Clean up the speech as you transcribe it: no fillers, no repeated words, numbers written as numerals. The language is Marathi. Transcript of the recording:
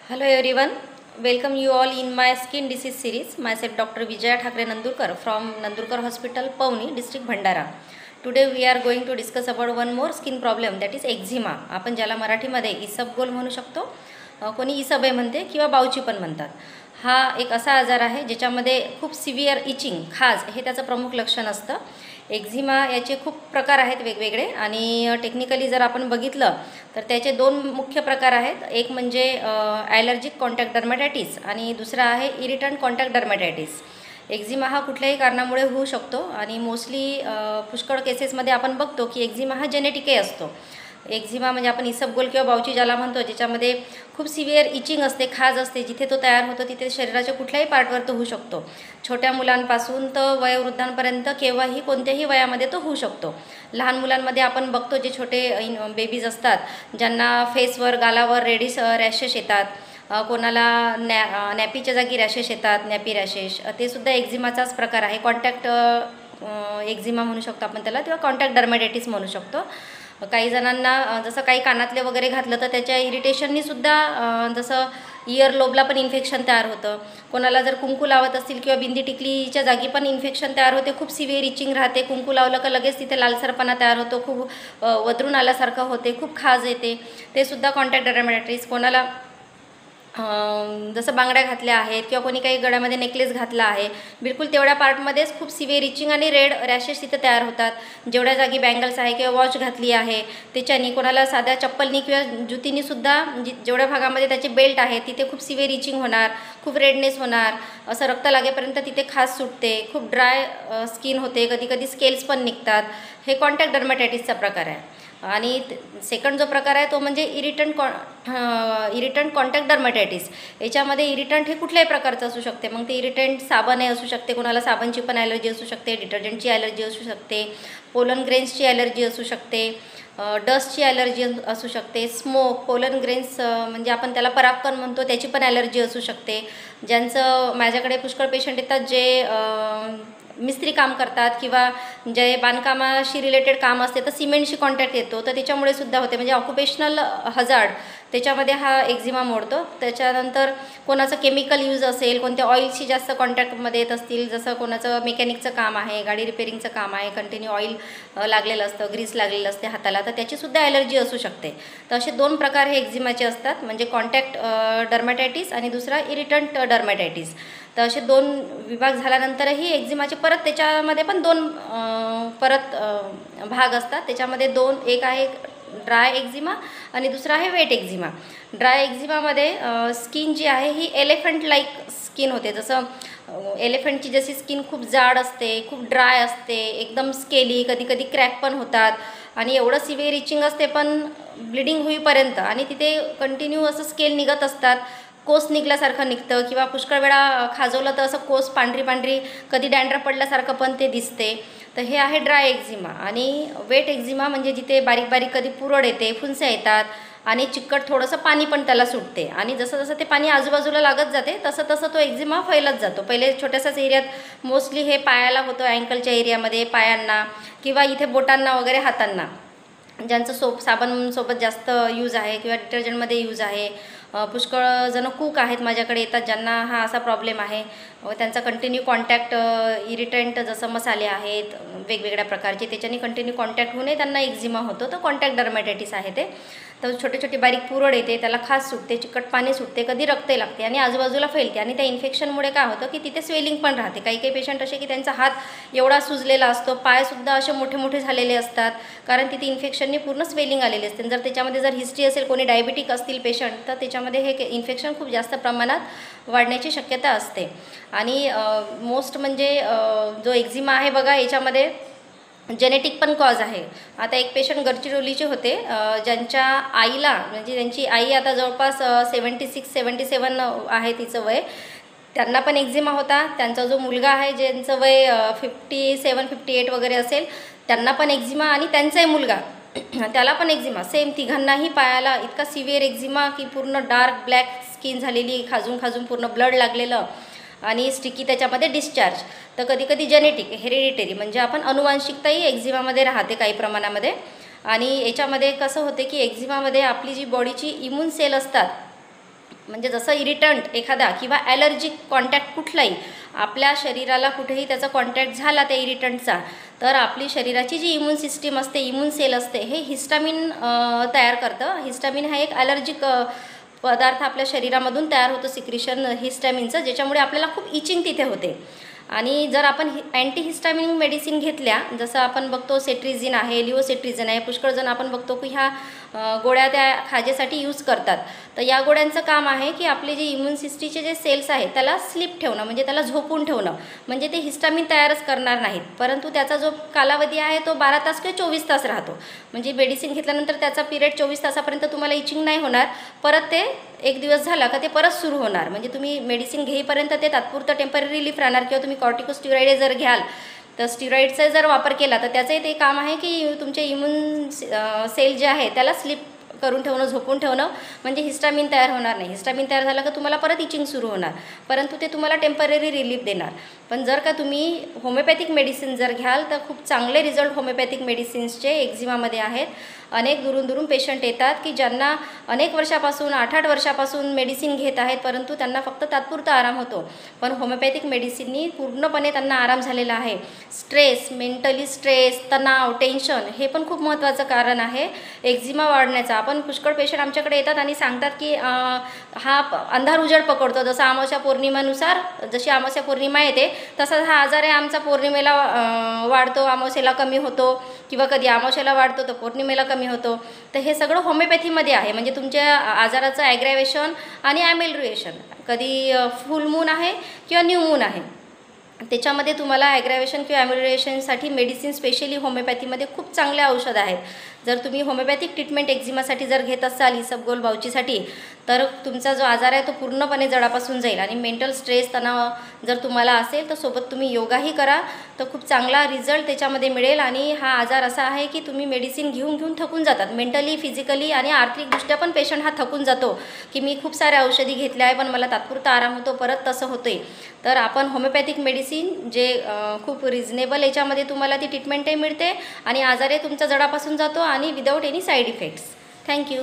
Hello everyone, welcome you all in my skin disease series. Myself Dr. Vijaya Thakre Nandurkar from Nandurkar Hospital, Pauni, district Bhandara. Today we are going to discuss about one more skin problem, that is eczema. आपण ज्याला मराठीमध्ये इसबगोल म्हणू शकतो, कोणी इसबे म्हणते किंवा बावची पण म्हणतात. हा एक असा आजार आहे ज्याच्यामध्ये खूप सिव्हिअर इचिंग, खाज हे त्याचं प्रमुख लक्षण असतं. एक्झिमा याचे खूप प्रकार आहेत वेगवेगळे आणि टेक्निकली जर आपण बघितलं तर त्याचे दोन मुख्य प्रकार आहेत. एक म्हणजे ॲलर्जिक कॉन्टॅक्ट डर्मॅटायटिस आणि दुसरा आहे इरिटंट कॉन्टॅक्ट डर्मॅटायटिस. एक्झिमा हा कुठल्याही कारणामुळे होऊ शकतो आणि मोस्टली पुष्कळ केसेसमध्ये आपण बघतो की एक्झिमा हा जेनेटिकही असतो. एक्झिमा म्हणजे आपण इसबगोल किंवा बावची ज्याला म्हणतो, ज्याच्यामध्ये खूप सिव्हिअर इचिंग असते, खाज असते. जिथे तो तयार होतो तिथे शरीराच्या कुठल्याही पार्टवर तो होऊ शकतो. छोट्या मुलांपासून तर वयोवृद्धांपर्यंत केव्हाही कोणत्याही वयामध्ये तो होऊ शकतो. लहान मुलांमध्ये आपण बघतो जे छोटे बेबीज असतात ज्यांना फेसवर, गालावर रेडिश रॅशेस येतात, कोणाला नॅपीच्या जागी रॅशेस येतात, नॅपी रॅशेस, ते सुद्धा एक्झिमाचाच प्रकार आहे. कॉन्टॅक्ट एक्झिमा म्हणू शकतो आपण त्याला, किंवा कॉन्टॅक्ट डर्मॅटायटिस म्हणू शकतो. काही जणांना जसं काही कानातले वगैरे घातलं तर त्याच्या इरिटेशननीसुद्धा जसं इयर लोबला पण इन्फेक्शन तयार होतं. कोणाला जर कुंकू लावत असतील किंवा बिंदी टिकलीच्या जागी पण इन्फेक्शन तयार होते, खूप सिव्हिअर इचिंग राहते. कुंकू लावलं का लगेच तिथे लालसरपणा तयार होतो, खूप वदरून आल्यासारखं होते, खूप खाज येते, ते सुद्धा कॉन्टॅक्ट डर्मॅटायटिस. कोणाला जसं बांगड्या घातल्या आहेत किंवा कोणी काही गळ्यामध्ये नेकलेस घातला आहे, बिलकुल तेवढ्या पार्टमध्येच खूप सिव्हिअर इचिंग आणि रेड रॅशेस तिथे तयार होतात. जेवढ्या जागी बँगल्स आहे किंवा वॉच घातली आहे त्याच्यानी, कोणाला साध्या चप्पलनी किंवा जुतीनीसुद्धा जेवढ्या भागामध्ये त्याचे बेल्ट आहे तिथे खूप सिव्हिअर इचिंग होणार, खूप रेडनेस होणार, असं रक्त लागेपर्यंत तिथे खाज सुटते, खूप ड्राय स्किन होते, कधी कधी स्केल्स पण निघतात. हे कॉन्टॅक्ट डर्मॅटायटिसचा प्रकार आहे. आणि सेकंड जो प्रकार आहे तो म्हणजे इरिटंट कॉन्टॅक्ट डर्मॅटायटिस. याच्यामध्ये इरिटंट हे कुठल्याही प्रकारचं असू शकते. मग ते इरिटंट साबणही असू शकते, कोणाला साबणची पण ॲलर्जी असू शकते, डिटर्जंटची ॲलर्जी असू शकते, पोलन ग्रेन्सची ॲलर्जी असू शकते, डस्टची ॲलर्जी असू शकते, स्मोक, पोलन ग्रेन्स म्हणजे आपण त्याला परागकण म्हणतो, त्याची पण ॲलर्जी असू शकते. ज्यांचं माझ्याकडे पुष्कळ पेशंट येतात जे मिस्त्री काम करतात किंवा जे बांधकामाशी रिलेटेड काम असते तर सिमेंटशी कॉन्टॅक्ट येतो, तर त्याच्यामुळे सुद्धा होते. म्हणजे ऑक्युपेशनल हजार्ड त्याच्यामध्ये हा एक्झिमा मोडतो. त्याच्यानंतर कोणाचं केमिकल यूज असेल, कोणत्या ऑइलशी जास्त कॉन्टॅक्टमध्ये येत असतील, जसं कोणाचं मेकॅनिकचं काम आहे, गाडी रिपेरिंगचं काम आहे, कंटिन्यू ऑइल लागलेलं असतं, ग्रीस लागलेलं असते हाताला, तर त्याचीसुद्धा ॲलर्जी असू शकते. तर असे दोन प्रकार हे एक्झिमाचे असतात, म्हणजे कॉन्टॅक्ट डर्मॅटायटिस आणि दुसरा इरिटंट डर्मॅटायटिस. तर असे दोन विभाग झाल्यानंतरही एक्झिमाचे परत त्याच्यामध्ये पण दोन भाग असतात. त्याच्यामध्ये एक आहे ड्राय एक्झिमा आणि दुसरा आहे वेट एक्झिमा. ड्राय एक्झिमामध्ये स्किन जी आहे ही एलिफंट लाईक स्किन होते. जसं एलिफंटची जशी स्किन खूप जाड असते, खूप ड्राय असते, एकदम स्केली, कधी कधी क्रॅक पण होतात आणि एवढं सिव्हिअर इचिंग असते पण ब्लिडिंग होईपर्यंत, आणि तिथे कंटिन्यू असं स्केल निघत असतात, कोस निघल्यासारखं निघतं किंवा पुष्कळ वेळा खाजवलं तर असं कोस पांढरी कधी डॅन्ड्रफ पडल्यासारखं पण ते दिसते. तर हे आहे ड्राय एक्झिमा. आणि वेट एक्झिमा म्हणजे जिथे बारीक बारीक कधी पुरळ येते, फुंस्या येतात आणि चिकट थोडंसं पाणी पण त्याला सुटते, आणि जसं जसं ते पाणी आजूबाजूला लागत जाते तसं तसं तो एक्झिमा फैलत जातो. पहिले छोट्याशाच एरियात मोस्टली हे पायाला होतं, अँकलच्या एरियामध्ये, पायांना किंवा इथे बोटांना वगैरे, हातांना. ज्यांचं साबणसोबत जास्त यूज आहे किंवा डिटर्जंटमध्ये यूज आहे. पुष्कळ जण कूक आहेत माझ्याकडे येतात ज्यांना हा असा प्रॉब्लेम आहे. त्यांचा कंटिन्यू कॉन्टॅक्ट इरिटंट जसं मसाले आहेत वेगवेगळ्या प्रकारचे, त्याच्याने कंटिन्यू कॉन्टॅक्ट होऊनही त्यांना एक्झिमा होतो. तर कॉन्टॅक्ट डर्मॅटायटिस आहे ते. तर छोटे छोटे बारीक पुरळ येते, त्याला खाज सुटते, चिकट पाणी सुटते, कधी रक्त लागते आणि आजूबाजूला फैलते. आणि त्या इन्फेक्शनमुळे काय होतं की तिथे स्वेलिंग पण राहते. काही काही पेशंट असे की त्यांचा हात एवढा सुजलेला असतो, पायसुद्धा असे मोठे मोठे झालेले असतात, कारण तिथे इन्फेक्शनने पूर्ण स्वेलिंग आलेली असते. जर त्याच्यामध्ये जर हिस्ट्री असेल, कोणी डायबिटिक असतील पेशंट, तर त्याच्यामध्ये हे इन्फेक्शन खूप जास्त प्रमाणात वाढण्याची शक्यता असते. आणि मोस्ट म्हणजे जो एक्झिमा आहे बघा, याच्यामध्ये जेनेटिक पण कॉज आहे. आता एक पेशंट गडचिरोलीचे होते, ज्यांच्या आईला, म्हणजे त्यांची आई आता जवळपास 76-77 आहे तिचं वय, त्यांना पण एक्झिमा होता. त्यांचा जो मुलगा आहे ज्यांचं वय 57-58 वगैरे असेल, त्यांना पण एक्झिमा, आणि त्यांचाही मुलगा त्याला पण एक्झिमा. सेम तिघांनाही पायाला इतका सिव्हिअर एक्झिमा की पूर्ण डार्क ब्लॅक स्किन झालेली, खाजून खाजून पूर्ण ब्लड लागलेलं आणि स्टिकी त्याच्यामध्ये डिस्चार्ज. तर कधी कधी जेनेटिक, हेरिडिटरी म्हणजे आपण अनुवांशिकताही एक्झिमामध्ये राहते काही प्रमाणामध्ये. आणि याच्यामध्ये कसं होते की एक्झिमामध्ये आपली जी बॉडीची इम्यून सेल असतात म्हणजे जसं इरिटंट एखादा किंवा ॲलर्जिक कॉन्टॅक्ट कुठलाही आपल्या शरीराला कुठेही त्याचा कॉन्टॅक्ट झाला त्या इरिटंटचा, तर आपली शरीराची जी इम्यून सिस्टीम असते, इम्यून सेल असते, हे हिस्टामिन तयार करतं. हिस्टामिन हा एक ॲलर्जिक पदार्थ आपल्या शरीरामधून तयार होतं, सिक्रिशन हिस्टॅमिनचं, ज्याच्यामुळे आपल्याला खूप इचिंग तिथे होते. आणि जर आपण अँटी हिस्टामिन मेडिसिन घेतल्या, जसं आपण बघतो सेट्रिझिन आहे, लिओसेट्रिझिन आहे, पुष्कळजण आपण बघतो की ह्या गोळ्या त्या खाजेसाठी यूज करतात. तर या गोळ्यांचं काम आहे की आपले जे इम्यून सिस्टीमचे जे सेल्स आहेत त्याला स्लीप ठेवणं, म्हणजे त्याला झोपून ठेवणं, म्हणजे ते हिस्टामिन तयारच करणार नाहीत. परंतु त्याचा जो कालावधी आहे तो 12 तास किंवा 24 तास राहतो. म्हणजे मेडिसिन घेतल्यानंतर त्याचा पिरियड 24 तासापर्यंत तुम्हाला इचिंग नाही होणार. परत ते एक दिवस झाला का ते परत सुरू होणार. म्हणजे तुम्ही मेडिसिन घेईपर्यंत ते तात्पुरतं टेम्पररी रिलीफ राहणार. किंवा तुम्ही कॉर्टिकोस्टिरॉइड जर घ्याल तर स्टिरॉइडचा जर वापर केला तर त्याचंही ते काम आहे की तुमचे इम्यून सेल जे आहे त्याला स्लीप करून ठेवणं, झोपून ठेवणं, म्हणजे हिस्टामिन तयार होणार नाही. हिस्टामिन तयार झालं का तुम्हाला परत इचिंग सुरू होणार, परंतु ते तुम्हाला टेम्पररी रिलीफ देणार. पण जर का तुम्ही होमिओपॅथिक मेडिसिन जर घ्याल तर खूप चांगले रिझल्ट होमिओपॅथिक मेडिसिन्सचे एक्झिमामध्ये आहेत. अनेक दुरून पेशंट येतात की ज्यांना अनेक वर्षापासून 8-8 वर्षापासून मेडिसिन घेत आहेत, परंतु त्यांना फक्त तात्पुरता आराम होतो. पण होमिओपॅथिक मेडिसिननी पूर्णपणे त्यांना आराम झालेला आहे. स्ट्रेस, मेंटली स्ट्रेस, तणाव, टेन्शन हे पण खूप महत्त्वाचं कारण आहे एक्झिमा वाढण्याचं. आपण पुष्कळ पेशंट आमच्याकडे येतात आणि सांगतात की हा अंधार उजेड पकडतो, जसं अमावस्या पौर्णिमेनुसार जशी अमावस्या पौर्णिमा येते तसा हा आजार आहे आमचा पौर्णिमेला वाढतो, अमावस्येला कमी होतो, किंवा कधी अमावस्येला वाढतो तर पौर्णिमेला कमी होतो. तर हे सगळं होमिओपॅथीमध्ये आहे. म्हणजे तुमच्या आजाराचं ॲग्रॅवेशन आणि ॲमेलिओरेशन, कधी फुल मून आहे किंवा न्यू मून आहे, त्याच्यामध्ये तुम्हाला ॲग्रॅवेशन किंवा ॲमेलिओरेशनसाठी मेडिसिन स्पेशली होमिओपॅथीमध्ये खूप चांगले औषध आहेत. जर तुम्ही होमिओपॅथिक ट्रीटमेंट एक्झिमासाठी जर घेत असाल इसबगोल बावचीसाठी, तर तुमचा जो आजार आहे तो पूर्णपणे जडापासून जाईल. आणि मेंटल स्ट्रेस, तणाव जर तुम्हाला असेल तर सोबत तुम्ही योगाही करा, तर खूप चांगला रिझल्ट त्याच्यामध्ये मिळेल. आणि हा आजार असा आहे की तुम्ही मेडिसिन घेऊन थकून जातात, मेंटली, फिजिकली आणि आर्थिकदृष्ट्या पण पेशंट हा थकून जातो की मी खूप साऱ्या औषधी घेतल्या आहे पण मला तात्पुरता आराम होतो, परत तसं होते. तर आपण होमिओपॅथिक मेडिसिन जे खूप रिजनेबल याच्यामध्ये तुम्हाला ती ट्रीटमेंटही मिळते आणि आजारही तुमचा जडापासून जातो आणि without any side effects. Thank you.